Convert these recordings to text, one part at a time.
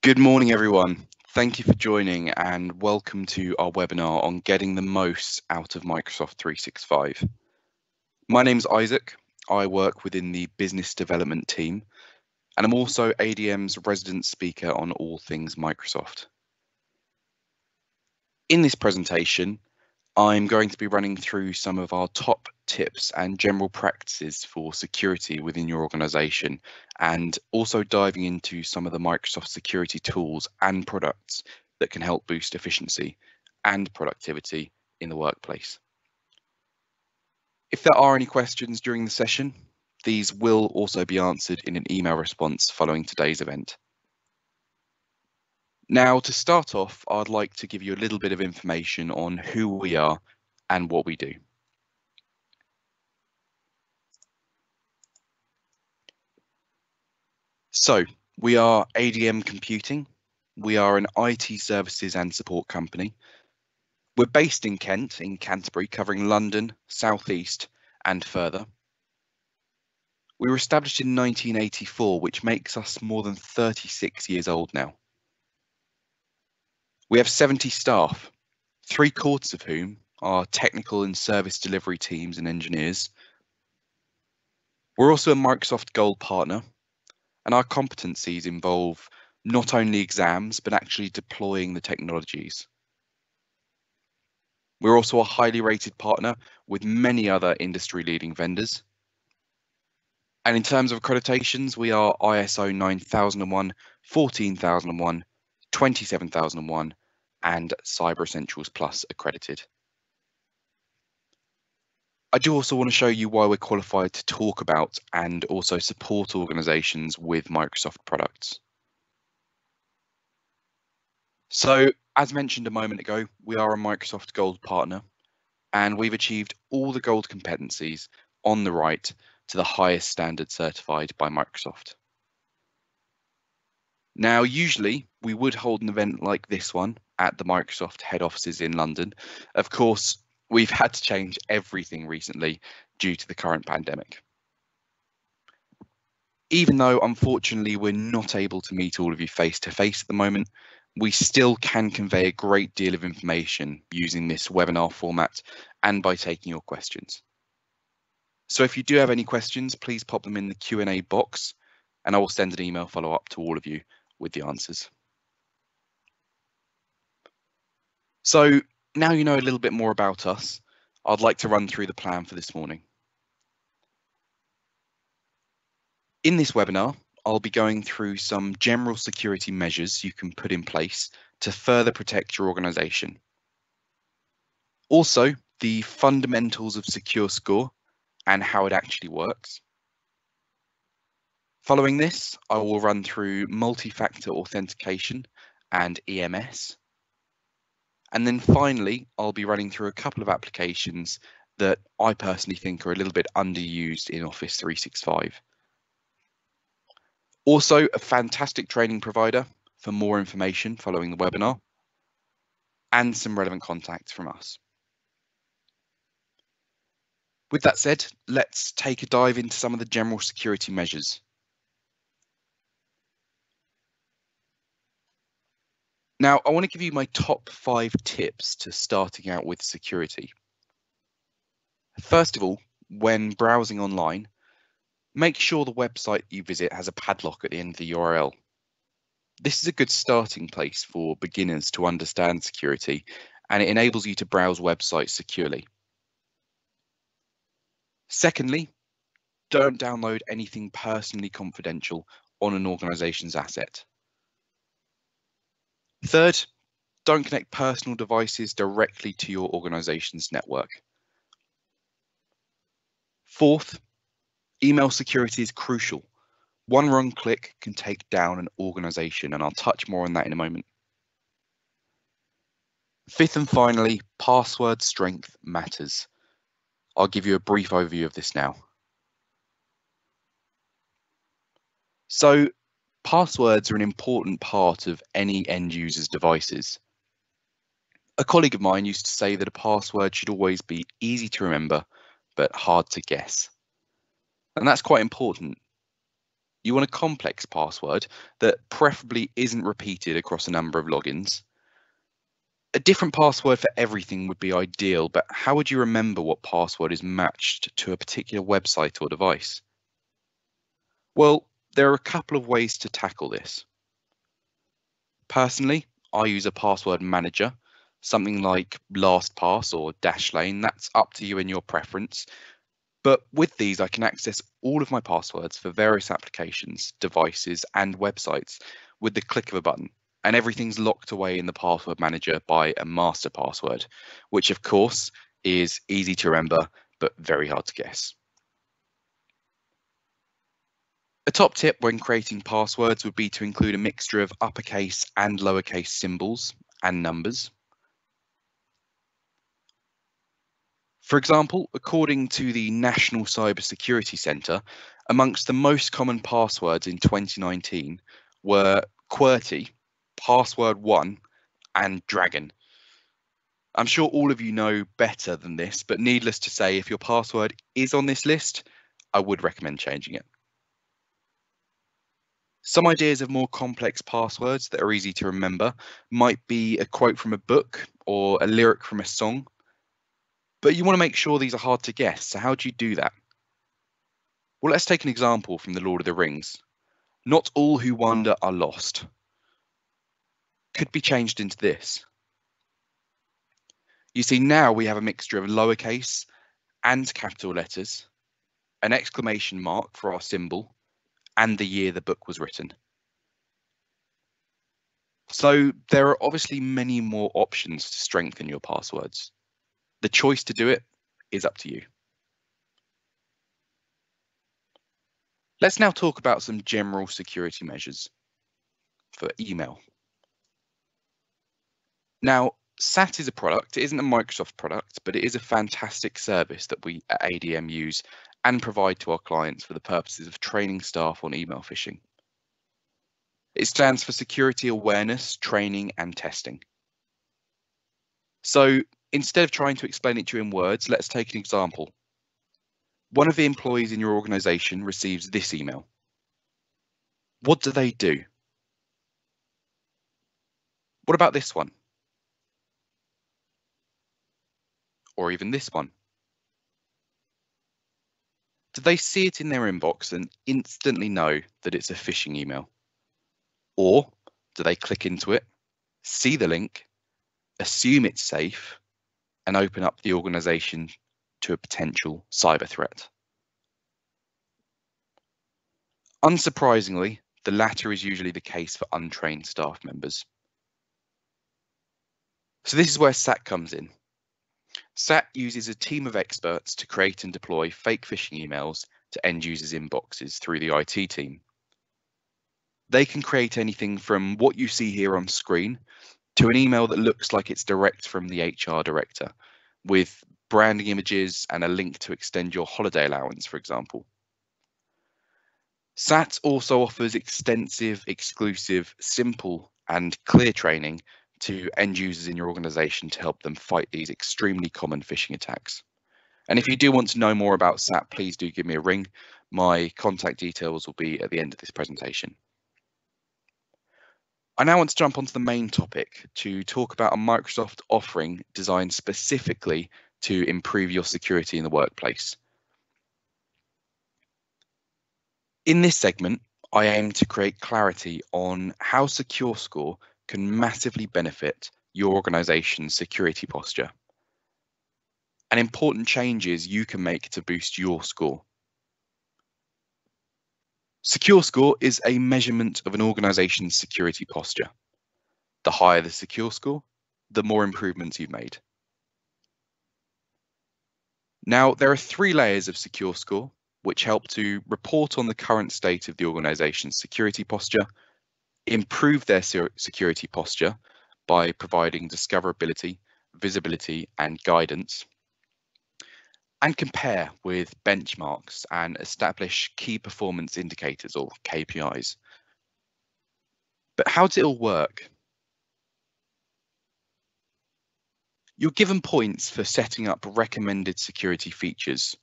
Good morning, everyone. Thank you for joining and welcome to our webinar on getting the most out of Microsoft 365. My name's Isaac. I work within the business development team, and I'm also ADM's resident speaker on all things Microsoft. In this presentation, I'm going to be running through some of our top tips and general practices for security within your organization, and also diving into some of the Microsoft security tools and products that can help boost efficiency and productivity in the workplace. If there are any questions during the session, these will also be answered in an email response following today's event. Now, to start off, I'd like to give you a little bit of information on who we are and what we do. So, we are ADM Computing. We are an IT services and support company. We're based in Kent, in Canterbury, covering London, South East and further. We were established in 1984, which makes us more than 36 years old now. We have 70 staff, 3/4 of whom are technical and service delivery teams and engineers. We're also a Microsoft Gold partner, and our competencies involve not only exams, but actually deploying the technologies. We're also a highly rated partner with many other industry-leading vendors. And in terms of accreditations, we are ISO 9001, 14001, 27001, and Cyber Essentials Plus accredited. I do also want to show you why we're qualified to talk about and also support organizations with Microsoft products. So, as mentioned a moment ago, we are a Microsoft Gold partner, and we've achieved all the gold competencies on the right to the highest standard certified by Microsoft. Now, usually we would hold an event like this one at the Microsoft head offices in London. Of course, we've had to change everything recently due to the current pandemic. Even though, unfortunately, we're not able to meet all of you face to face at the moment, we still can convey a great deal of information using this webinar format and by taking your questions. So if you do have any questions, please pop them in the Q&A box and I will send an email follow-up to all of you with the answers. So now you know a little bit more about us, I'd like to run through the plan for this morning. In this webinar, I'll be going through some general security measures you can put in place to further protect your organization. Also, the fundamentals of Secure Score and how it actually works. Following this, I will run through multi-factor authentication and EMS. And then finally, I'll be running through a couple of applications that I personally think are a little bit underused in Office 365. Also, a fantastic training provider for more information following the webinar, and some relevant contacts from us. With that said, let's take a dive into some of the general security measures. Now, I want to give you my top 5 tips to starting out with security. First of all, when browsing online, make sure the website you visit has a padlock at the end of the URL. This is a good starting place for beginners to understand security, and it enables you to browse websites securely. Secondly, don't download anything personally confidential on an organization's asset. Third, don't connect personal devices directly to your organization's network. Fourth, email security is crucial. One wrong click can take down an organization, and I'll touch more on that in a moment. Fifth and finally, password strength matters. I'll give you a brief overview of this now. So, passwords are an important part of any end user's devices. A colleague of mine used to say that a password should always be easy to remember, but hard to guess. And that's quite important. You want a complex password that preferably isn't repeated across a number of logins. A different password for everything would be ideal, but how would you remember what password is matched to a particular website or device? Well, there are a couple of ways to tackle this. Personally, I use a password manager, something like LastPass or Dashlane. That's up to you and your preference. But with these, I can access all of my passwords for various applications, devices, and websites with the click of a button. And everything's locked away in the password manager by a master password, which of course is easy to remember, but very hard to guess. A top tip when creating passwords would be to include a mixture of uppercase and lowercase symbols and numbers. For example, according to the National Cybersecurity Centre, amongst the most common passwords in 2019 were QWERTY, Password 1, and Dragon. I'm sure all of you know better than this, but needless to say, if your password is on this list, I would recommend changing it. Some ideas of more complex passwords that are easy to remember might be a quote from a book or a lyric from a song, but you want to make sure these are hard to guess. So how do you do that? Well, let's take an example from The Lord of the Rings. Not all who wander are lost. Could be changed into this. You see, now we have a mixture of lowercase and capital letters, an exclamation mark for our symbol, and the year the book was written. So there are obviously many more options to strengthen your passwords. The choice to do it is up to you. Let's now talk about some general security measures for email. Now, SAT is a product. It isn't a Microsoft product, but it is a fantastic service that we at ADM use and provide to our clients for the purposes of training staff on email phishing. It stands for Security Awareness, Training and Testing. So instead of trying to explain it to you in words, let's take an example. One of the employees in your organization receives this email. What do they do? What about this one? Or even this one? Do they see it in their inbox and instantly know that it's a phishing email? Or do they click into it, see the link, assume it's safe, and open up the organization to a potential cyber threat? Unsurprisingly, the latter is usually the case for untrained staff members. So this is where SAT comes in. SAT uses a team of experts to create and deploy fake phishing emails to end users' inboxes through the IT team. They can create anything from what you see here on screen to an email that looks like it's direct from the HR director, with branding images and a link to extend your holiday allowance, for example. SAT also offers extensive, exclusive, simple, and clear training to end users in your organization to help them fight these extremely common phishing attacks. And if you do want to know more about SAT, please do give me a ring. My contact details will be at the end of this presentation. I now want to jump onto the main topic to talk about a Microsoft offering designed specifically to improve your security in the workplace. In this segment, I aim to create clarity on how Secure Score can massively benefit your organization's security posture and important changes you can make to boost your score. Secure Score is a measurement of an organization's security posture. The higher the Secure Score, the more improvements you've made. Now, there are 3 layers of Secure Score, which help to report on the current state of the organization's security posture, improve their security posture by providing discoverability, visibility, and guidance, and compare with benchmarks and establish key performance indicators or KPIs. But how does it all work? You're given points for setting up recommended security features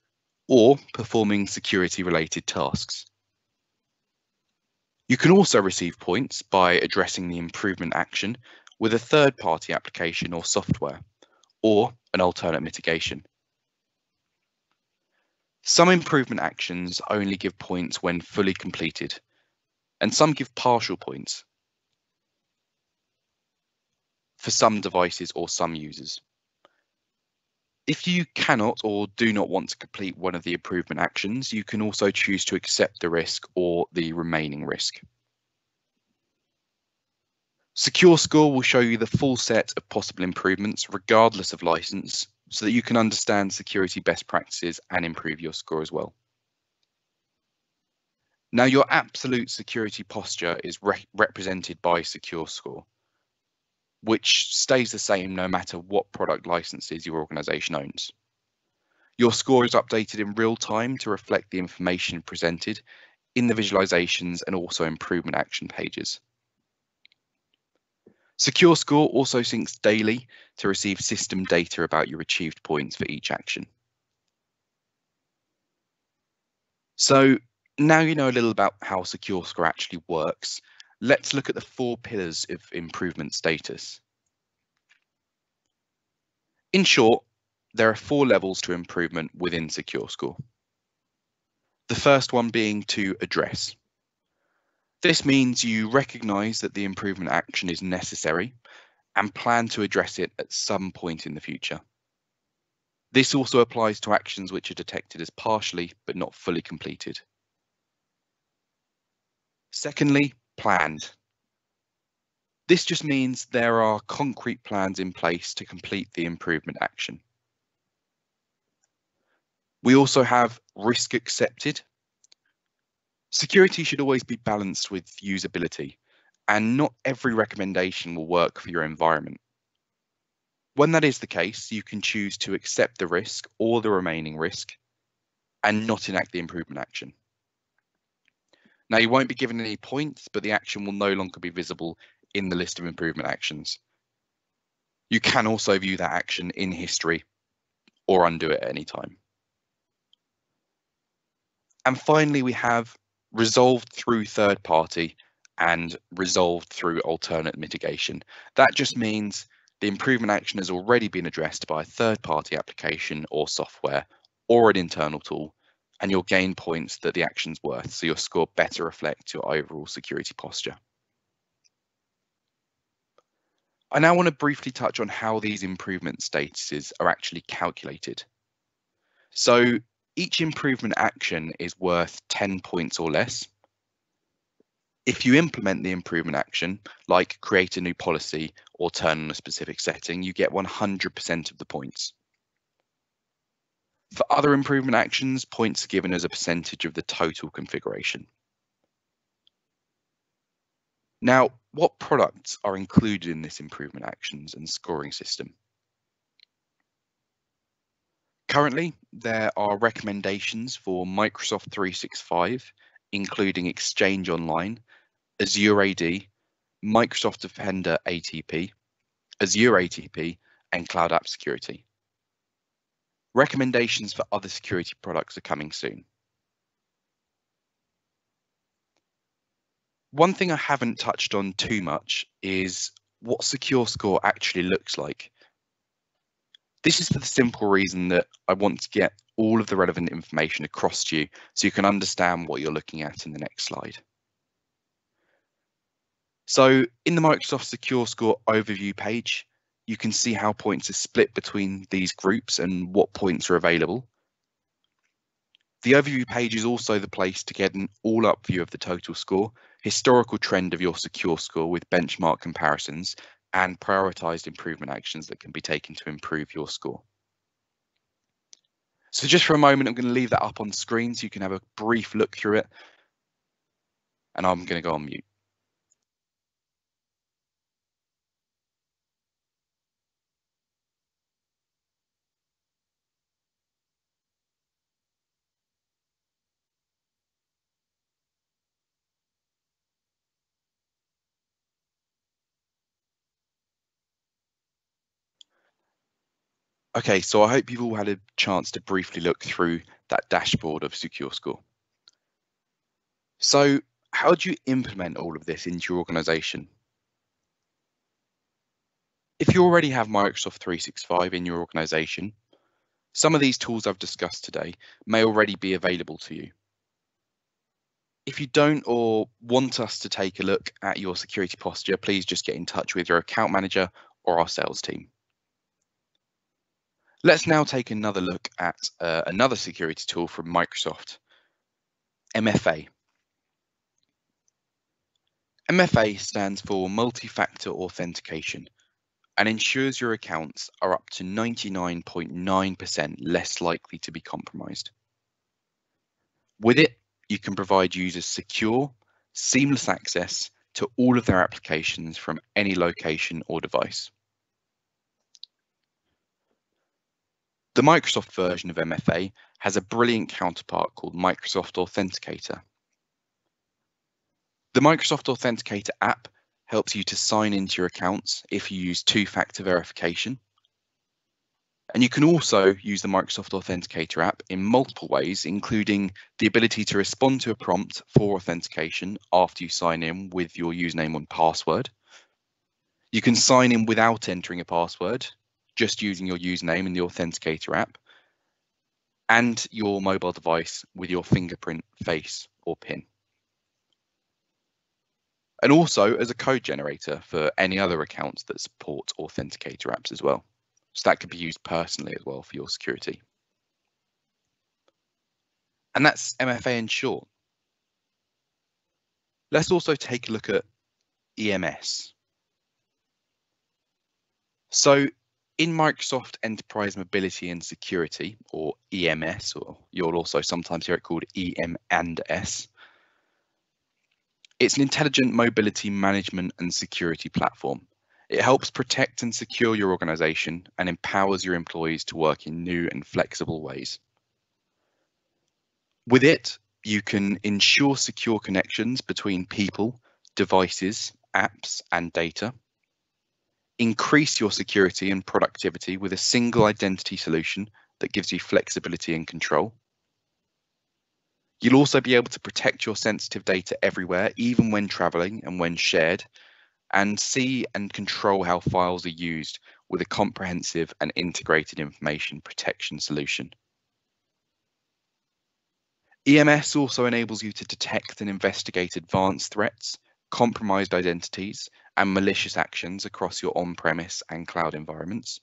or performing security-related tasks. You can also receive points by addressing the improvement action with a third-party application or software, or an alternate mitigation. Some improvement actions only give points when fully completed, and some give partial points for some devices or some users. If you cannot or do not want to complete one of the improvement actions, you can also choose to accept the risk or the remaining risk. Secure Score will show you the full set of possible improvements regardless of license, so that you can understand security best practices and improve your score as well. Now, your absolute security posture is represented by Secure Score, which stays the same no matter what product licenses your organization owns. Your score is updated in real time to reflect the information presented in the visualizations and also improvement action pages. Secure Score also syncs daily to receive system data about your achieved points for each action. So now you know a little about how Secure Score actually works, let's look at the 4 pillars of improvement status. In short, there are 4 levels to improvement within Secure Score. The first one being to address. This means you recognize that the improvement action is necessary and plan to address it at some point in the future. This also applies to actions which are detected as partially but not fully completed. Secondly, planned. This just means there are concrete plans in place to complete the improvement action. We also have risk accepted. Security should always be balanced with usability, and not every recommendation will work for your environment. When that is the case, you can choose to accept the risk or the remaining risk and not enact the improvement action. Now, you won't be given any points, but the action will no longer be visible in the list of improvement actions. You can also view that action in history or undo it at any time. And finally, we have resolved through third party and resolved through alternate mitigation. That just means the improvement action has already been addressed by a third party application or software or an internal tool, and you'll gain points that the action's worth, so your score better reflects your overall security posture. I now want to briefly touch on how these improvement statuses are actually calculated. So each improvement action is worth 10 points or less. If you implement the improvement action, like create a new policy or turn on a specific setting, you get 100% of the points. For other improvement actions, points are given as a percentage of the total configuration. Now, what products are included in this improvement actions and scoring system? Currently, there are recommendations for Microsoft 365, including Exchange Online, Azure AD, Microsoft Defender ATP, Azure ATP, and Cloud App Security. Recommendations for other security products are coming soon. One thing I haven't touched on too much is what Secure Score actually looks like. This is for the simple reason that I want to get all of the relevant information across to you so you can understand what you're looking at in the next slide. So in the Microsoft Secure Score overview page, you can see how points are split between these groups and what points are available. The overview page is also the place to get an all-up view of the total score, historical trend of your Secure Score with benchmark comparisons, and prioritized improvement actions that can be taken to improve your score. So just for a moment, I'm going to leave that up on screen so you can have a brief look through it, and I'm going to go on mute. Okay, so I hope you've all had a chance to briefly look through that dashboard of Secure Score. So How do you implement all of this into your organization? If you already have Microsoft 365 in your organization, some of these tools I've discussed today may already be available to you. If you don't or want us to take a look at your security posture, please just get in touch with your account manager or our sales team. Let's now take another look at another security tool from Microsoft, MFA. MFA stands for multi-factor authentication and ensures your accounts are up to 99.9% less likely to be compromised. With it, you can provide users secure, seamless access to all of their applications from any location or device. The Microsoft version of MFA has a brilliant counterpart called Microsoft Authenticator. The Microsoft Authenticator app helps you to sign into your accounts if you use two-factor verification. And you can also use the Microsoft Authenticator app in multiple ways, including the ability to respond to a prompt for authentication after you sign in with your username and password. You can sign in without entering a password, just using your username in the Authenticator app, and your mobile device with your fingerprint, face, or PIN. And also as a code generator for any other accounts that support Authenticator apps as well. So that could be used personally as well for your security. And that's MFA in short. Let's also take a look at EMS. So in Microsoft Enterprise Mobility and Security, or EMS, or you'll also sometimes hear it called EM+S, it's an intelligent mobility management and security platform. It helps protect and secure your organization and empowers your employees to work in new and flexible ways. With it, you can ensure secure connections between people, devices, apps, and data. Increase your security and productivity with a single identity solution that gives you flexibility and control. You'll also be able to protect your sensitive data everywhere, even when traveling and when shared, and see and control how files are used with a comprehensive and integrated information protection solution. EMS also enables you to detect and investigate advanced threats, compromised identities, and malicious actions across your on-premise and cloud environments.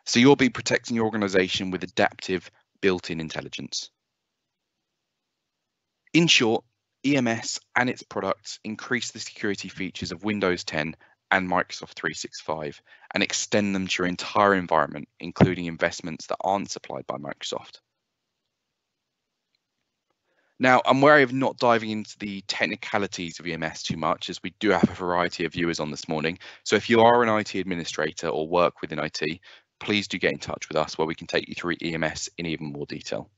So you'll be protecting your organization with adaptive built-in intelligence. In short, EMS and its products increase the security features of Windows 10 and Microsoft 365 and extend them to your entire environment, including investments that aren't supplied by Microsoft. Now, I'm wary of not diving into the technicalities of EMS too much, as we do have a variety of viewers on this morning. So if you are an IT administrator or work within IT, please do get in touch with us where we can take you through EMS in even more detail.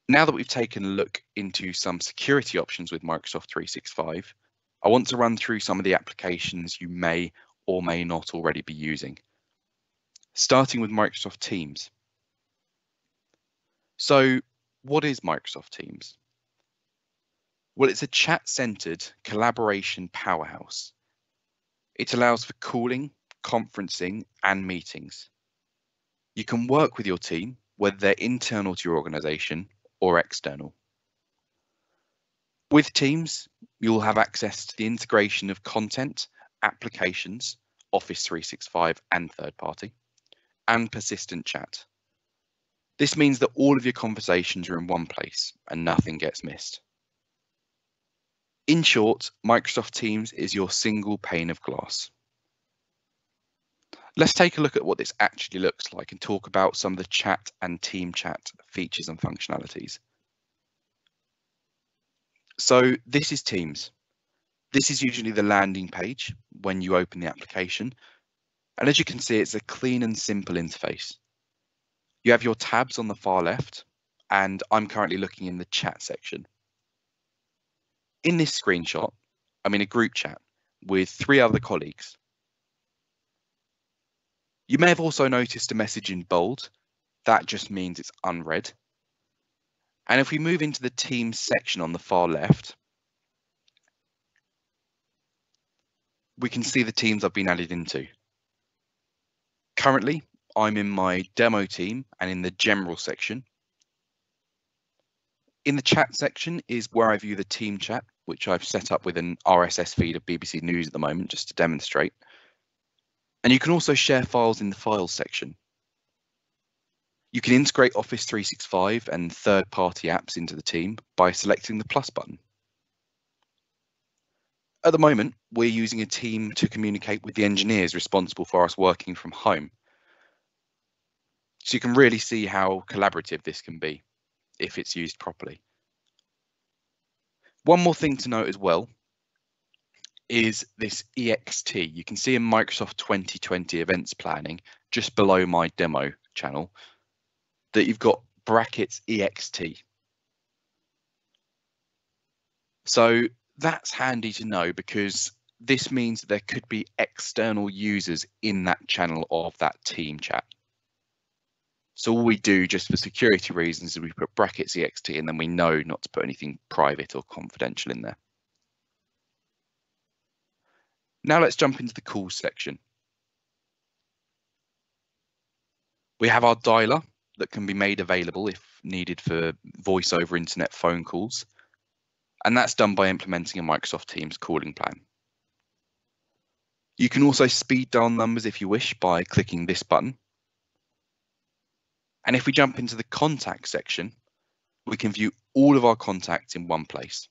Now that we've taken a look into some security options with Microsoft 365, I want to run through some of the applications you may or may not already be using, starting with Microsoft Teams. So what is Microsoft Teams? Well, it's a chat-centered collaboration powerhouse. It allows for calling, conferencing, and meetings. You can work with your team, whether they're internal to your organization or external. With Teams, you'll have access to the integration of content, applications, Office 365 and third party, and persistent chat. This means that all of your conversations are in one place and nothing gets missed. In short, Microsoft Teams is your single pane of glass. Let's take a look at what this actually looks like and talk about some of the chat and team chat features and functionalities. So this is Teams. This is usually the landing page when you open the application. And as you can see, it's a clean and simple interface. You have your tabs on the far left, and I'm currently looking in the chat section. In this screenshot, I'm in a group chat with 3 other colleagues. You may have also noticed a message in bold. That just means it's unread. And if we move into the Teams section on the far left, we can see the teams I've been added into. Currently, I'm in my demo team and in the general section. In the chat section is where I view the team chat, which I've set up with an RSS feed of BBC News at the moment, just to demonstrate. And you can also share files in the files section. You can integrate Office 365 and third-party apps into the team by selecting the plus button. At the moment, we're using a team to communicate with the engineers responsible for us working from home. So you can really see how collaborative this can be if it's used properly. One more thing to note as well is this EXT. You can see in Microsoft 2020 events planning, just below my demo channel, that you've got brackets EXT. So that's handy to know because this means there could be external users in that channel of that team chat. So all we do just for security reasons is we put brackets EXT and then we know not to put anything private or confidential in there. Now let's jump into the calls section. We have our dialer that can be made available if needed for voice over internet phone calls. And that's done by implementing a Microsoft Teams calling plan. You can also speed dial numbers if you wish by clicking this button. And if we jump into the contact section, we can view all of our contacts in one place.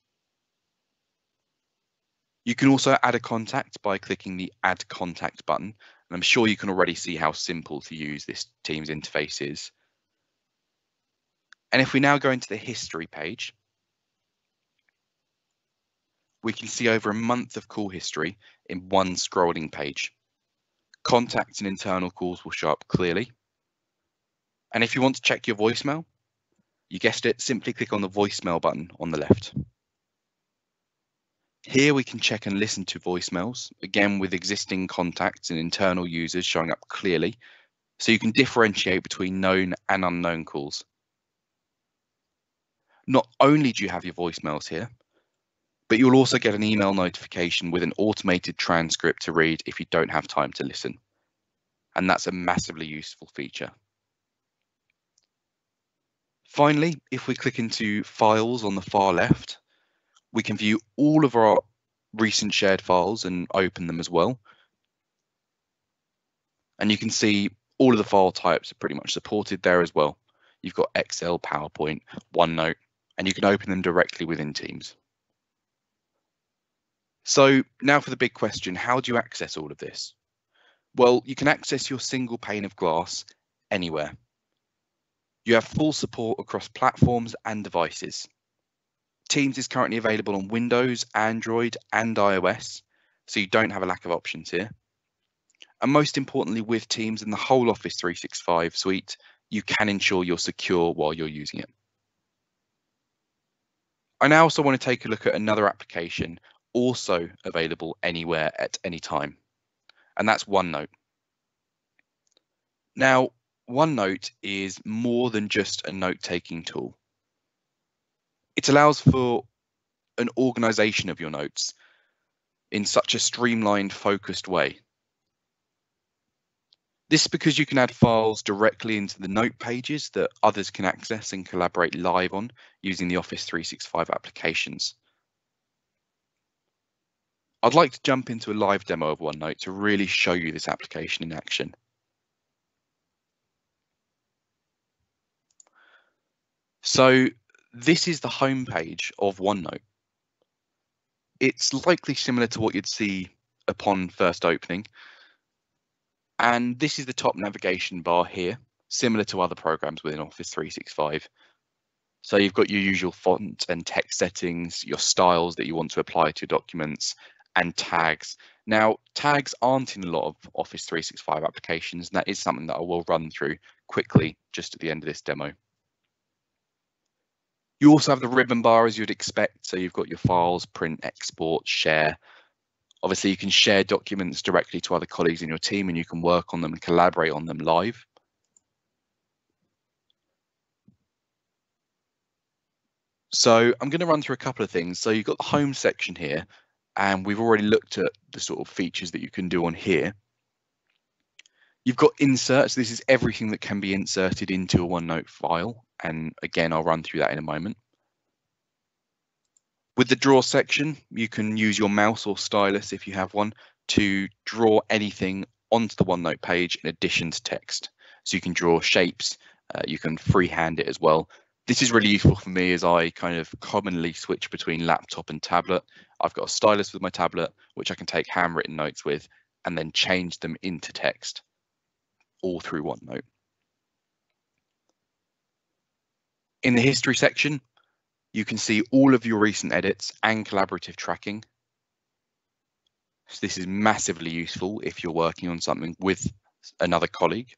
You can also add a contact by clicking the Add Contact button. And I'm sure you can already see how simple to use this Teams interface is. And if we now go into the history page, we can see over a month of call history in one scrolling page. Contacts and internal calls will show up clearly. And if you want to check your voicemail, you guessed it, simply click on the voicemail button on the left. Here we can check and listen to voicemails, again with existing contacts and internal users showing up clearly, so you can differentiate between known and unknown calls. Not only do you have your voicemails here, but you'll also get an email notification with an automated transcript to read if you don't have time to listen. And that's a massively useful feature. Finally, if we click into Files on the far left, we can view all of our recent shared files and open them as well. And you can see all of the file types are pretty much supported there as well. You've got Excel, PowerPoint, OneNote, and you can open them directly within Teams. So now for the big question, how do you access all of this? Well, you can access your single pane of glass anywhere. You have full support across platforms and devices. Teams is currently available on Windows, Android, and iOS, so you don't have a lack of options here. And most importantly, with Teams and the whole Office 365 suite, you can ensure you're secure while you're using it. I now also want to take a look at another application also available anywhere at any time, and that's OneNote. Now, OneNote is more than just a note-taking tool. It allows for an organization of your notes in such a streamlined, focused way. This is because you can add files directly into the note pages that others can access and collaborate live on using the Office 365 applications. I'd like to jump into a live demo of OneNote to really show you this application in action. So this is the home page of OneNote. It's likely similar to what you'd see upon first opening. And this is the top navigation bar here, similar to other programs within Office 365. So you've got your usual font and text settings, your styles that you want to apply to documents, and tags. Now, tags aren't in a lot of Office 365 applications, and that is something that I will run through quickly just at the end of this demo. You also have the ribbon bar as you'd expect. So you've got your files, print, export, share. Obviously, you can share documents directly to other colleagues in your team and you can work on them and collaborate on them live. So I'm going to run through a couple of things. So you've got the home section here, and we've already looked at the sort of features that you can do on here. You've got inserts. This is everything that can be inserted into a OneNote file. And again, I'll run through that in a moment. With the draw section, you can use your mouse or stylus, if you have one, to draw anything onto the OneNote page in addition to text. So you can draw shapes, you can freehand it as well. This is really useful for me as I kind of commonly switch between laptop and tablet. I've got a stylus with my tablet, which I can take handwritten notes with and then change them into text all through OneNote. In the history section, you can see all of your recent edits and collaborative tracking. So this is massively useful if you're working on something with another colleague,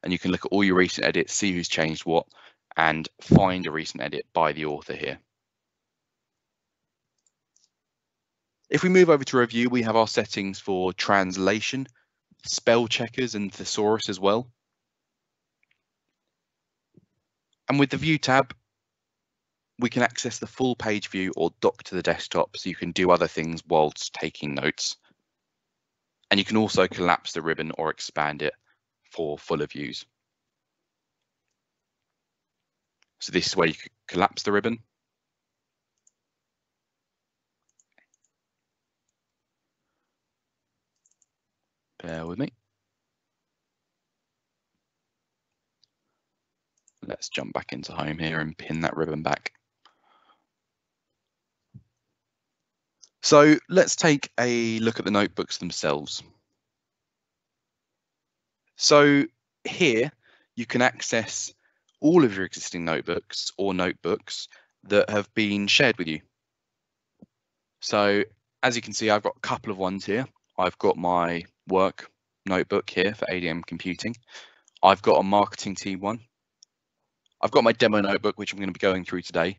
and you can look at all your recent edits, see who's changed what, and find a recent edit by the author here. If we move over to review, we have our settings for translation, spell checkers, and thesaurus as well. And with the view tab, we can access the full page view or dock to the desktop, so you can do other things whilst taking notes. And you can also collapse the ribbon or expand it for fuller views. So this is where you could collapse the ribbon. Bear with me. Let's jump back into home here and pin that ribbon back. So let's take a look at the notebooks themselves. So here you can access all of your existing notebooks or notebooks that have been shared with you. So as you can see, I've got a couple of ones here. I've got my work notebook here for ADM Computing. I've got a marketing team one. I've got my demo notebook, which I'm going to be going through today.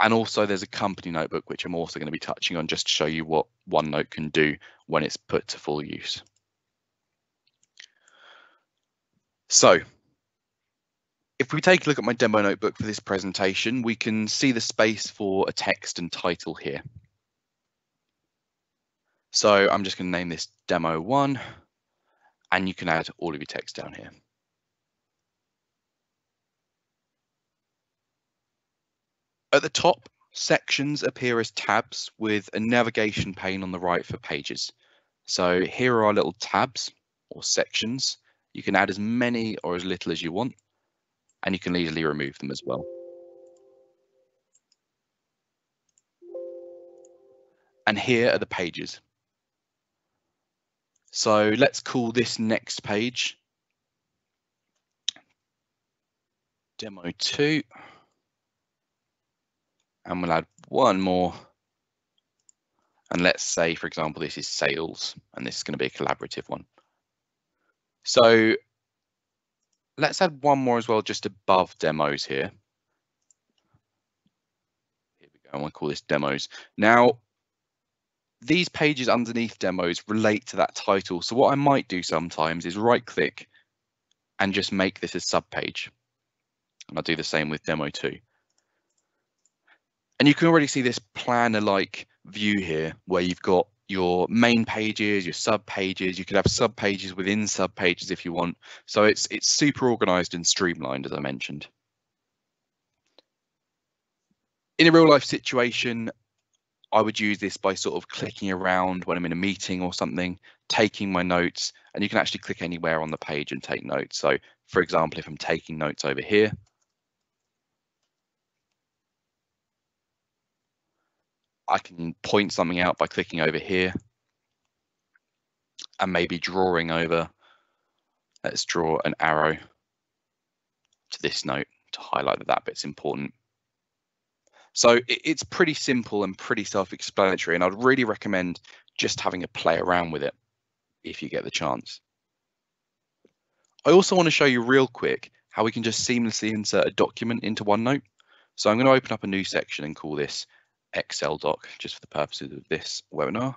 And also there's a company notebook, which I'm also going to be touching on just to show you what OneNote can do when it's put to full use. So if we take a look at my demo notebook for this presentation, we can see the space for a text and title here. So I'm just going to name this demo 1, and you can add all of your text down here. At the top, sections appear as tabs with a navigation pane on the right for pages. So here are our little tabs or sections. You can add as many or as little as you want, and you can easily remove them as well. And here are the pages. So let's call this next page Demo 2. And we'll add one more. And let's say, for example, this is sales, and this is going to be a collaborative one. So let's add one more as well, just above demos here. Here we go, and we'll call this demos. Now, these pages underneath demos relate to that title. So what I might do sometimes is right click and just make this a subpage. And I'll do the same with demo 2. And you can already see this planner-like view here where you've got your main pages, your sub pages. You could have sub pages within sub pages if you want. So it's super organized and streamlined, as I mentioned. In a real life situation, I would use this by sort of clicking around when I'm in a meeting or something, taking my notes, and you can actually click anywhere on the page and take notes. So for example, if I'm taking notes over here, I can point something out by clicking over here and maybe drawing over. Let's draw an arrow to this note to highlight that that bit's important. So it's pretty simple and pretty self-explanatory, and I'd really recommend just having a play around with it if you get the chance. I also want to show you real quick how we can just seamlessly insert a document into OneNote. So I'm going to open up a new section and call this Excel doc, just for the purposes of this webinar.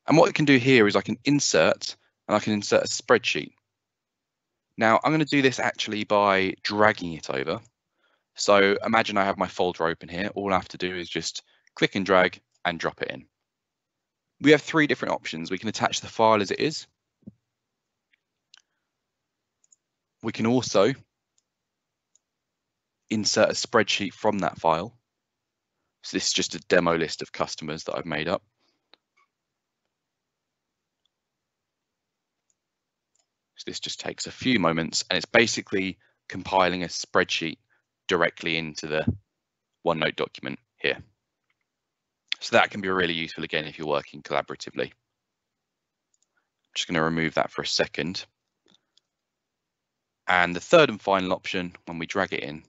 And what I can do here is I can insert, and I can insert a spreadsheet. Now I'm going to do this actually by dragging it over. So imagine I have my folder open here. All I have to do is just click and drag and drop it in. We have three different options. We can attach the file as it is. We can also insert a spreadsheet from that file. So this is just a demo list of customers that I've made up. So this just takes a few moments, and it's basically compiling a spreadsheet directly into the OneNote document here. So that can be really useful again if you're working collaboratively. I'm just going to remove that for a second. And the third and final option, when we drag it in,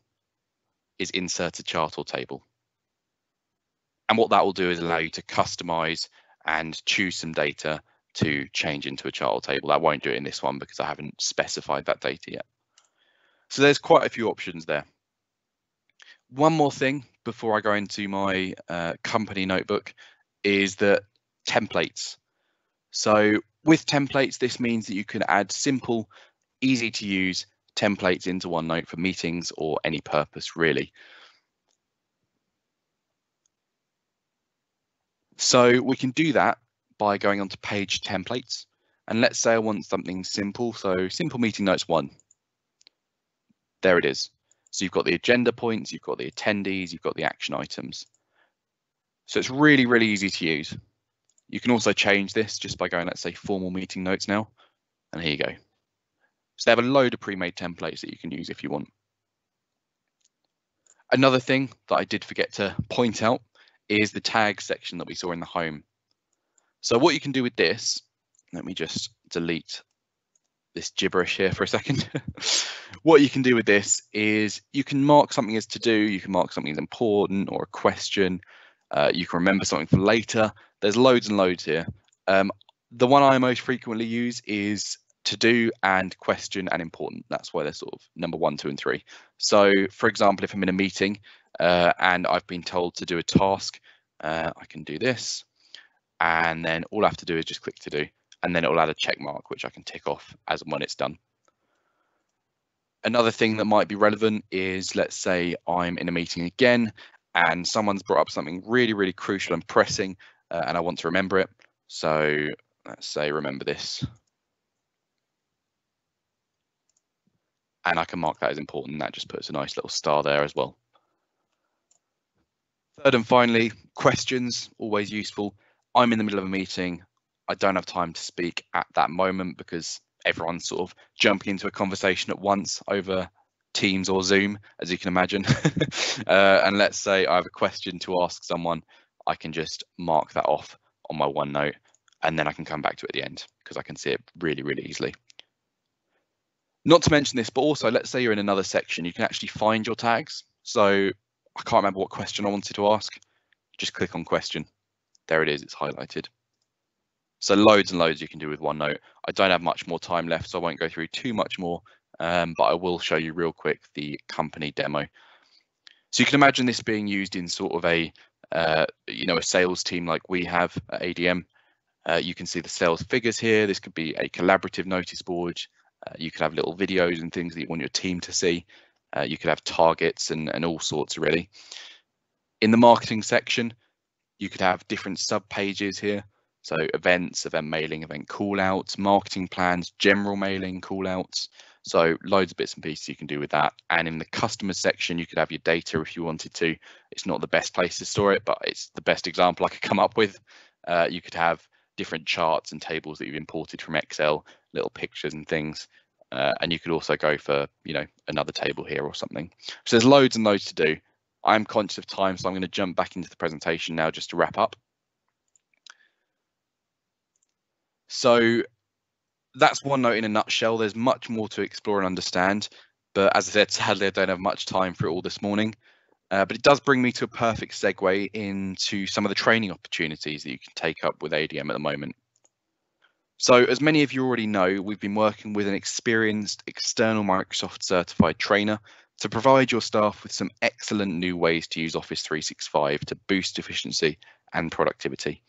is insert a chart or table. And what that will do is allow you to customize and choose some data to change into a chart or table. I won't do it in this one because I haven't specified that data yet. So there's quite a few options there. One more thing before I go into my company notebook is that templates. So with templates, this means that you can add simple, easy to use templates into OneNote for meetings or any purpose really. So we can do that by going onto page templates. And let's say I want something simple. So simple meeting notes 1. There it is. So you've got the agenda points, you've got the attendees, you've got the action items. So it's really, really easy to use. You can also change this just by going, let's say, formal meeting notes now. And here you go. So they have a load of pre-made templates that you can use if you want. Another thing that I did forget to point out is the tag section that we saw in the home. So what you can do with this, let me just delete this gibberish here for a second. What you can do with this is you can mark something as to do, you can mark something as important or a question, you can remember something for later. There's loads and loads here. The one I most frequently use is to do and question and important. That's why they're sort of number 1, 2, and 3. So for example, if I'm in a meeting and I've been told to do a task, I can do this, and then all I have to do is just click to do, and then it will add a check mark, which I can tick off as and when it's done. Another thing that might be relevant is, let's say I'm in a meeting again and someone's brought up something really, really crucial and pressing, and I want to remember it. So let's say remember this. And I can mark that as important. That just puts a nice little star there as well. Third and finally, questions, always useful. I'm in the middle of a meeting. I don't have time to speak at that moment because everyone's sort of jumping into a conversation at once over Teams or Zoom, as you can imagine. And let's say I have a question to ask someone, I can just mark that off on my OneNote, and then I can come back to it at the end because I can see it really, really easily. Not to mention this, but also let's say you're in another section, you can actually find your tags. So I can't remember what question I wanted to ask. Just click on question. There it is, it's highlighted. So loads and loads you can do with OneNote. I don't have much more time left, so I won't go through too much more, but I will show you real quick the company demo. So you can imagine this being used in sort of a sales team like we have at ADM. You can see the sales figures here. This could be a collaborative notice board. You could have little videos and things that you want your team to see. You could have targets and all sorts really. In the marketing section, you could have different sub pages here. So events, event mailing, event callouts, marketing plans, general mailing, callouts. So loads of bits and pieces you can do with that. And in the customer section, you could have your data if you wanted to. It's not the best place to store it, but it's the best example I could come up with. You could have different charts and tables that you've imported from Excel, little pictures and things. And you could also go for, another table here or something. So there's loads and loads to do. I'm conscious of time, so I'm going to jump back into the presentation now just to wrap up. So that's OneNote in a nutshell. There's much more to explore and understand, but as I said, sadly, I don't have much time for it all this morning. But it does bring me to a perfect segue into some of the training opportunities that you can take up with ADM at the moment. So as many of you already know, we've been working with an experienced external Microsoft certified trainer to provide your staff with some excellent new ways to use Office 365 to boost efficiency and productivity.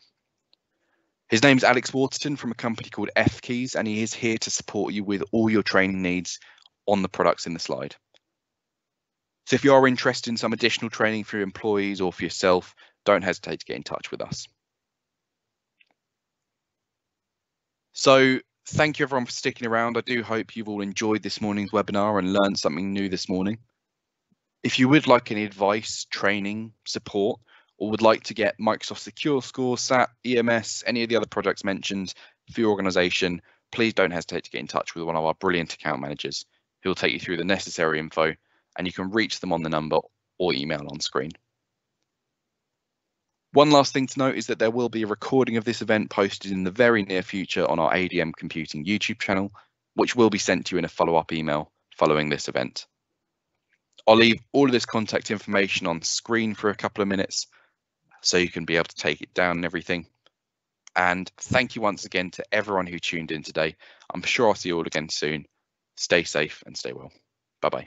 His name's Alex Waterton from a company called F-Keys, and he is here to support you with all your training needs on the products in the slide. So if you are interested in some additional training for your employees or for yourself, don't hesitate to get in touch with us. So thank you everyone for sticking around. I do hope you've all enjoyed this morning's webinar and learned something new this morning. If you would like any advice, training, support, or would like to get Microsoft Secure Score, SAP, EMS, any of the other projects mentioned for your organization, please don't hesitate to get in touch with one of our brilliant account managers who will take you through the necessary info, and you can reach them on the number or email on screen. One last thing to note is that there will be a recording of this event posted in the very near future on our ADM Computing YouTube channel, which will be sent to you in a follow-up email following this event. I'll leave all of this contact information on screen for a couple of minutes so you can be able to take it down and everything. And thank you once again to everyone who tuned in today. I'm sure I'll see you all again soon. Stay safe and stay well. Bye-bye.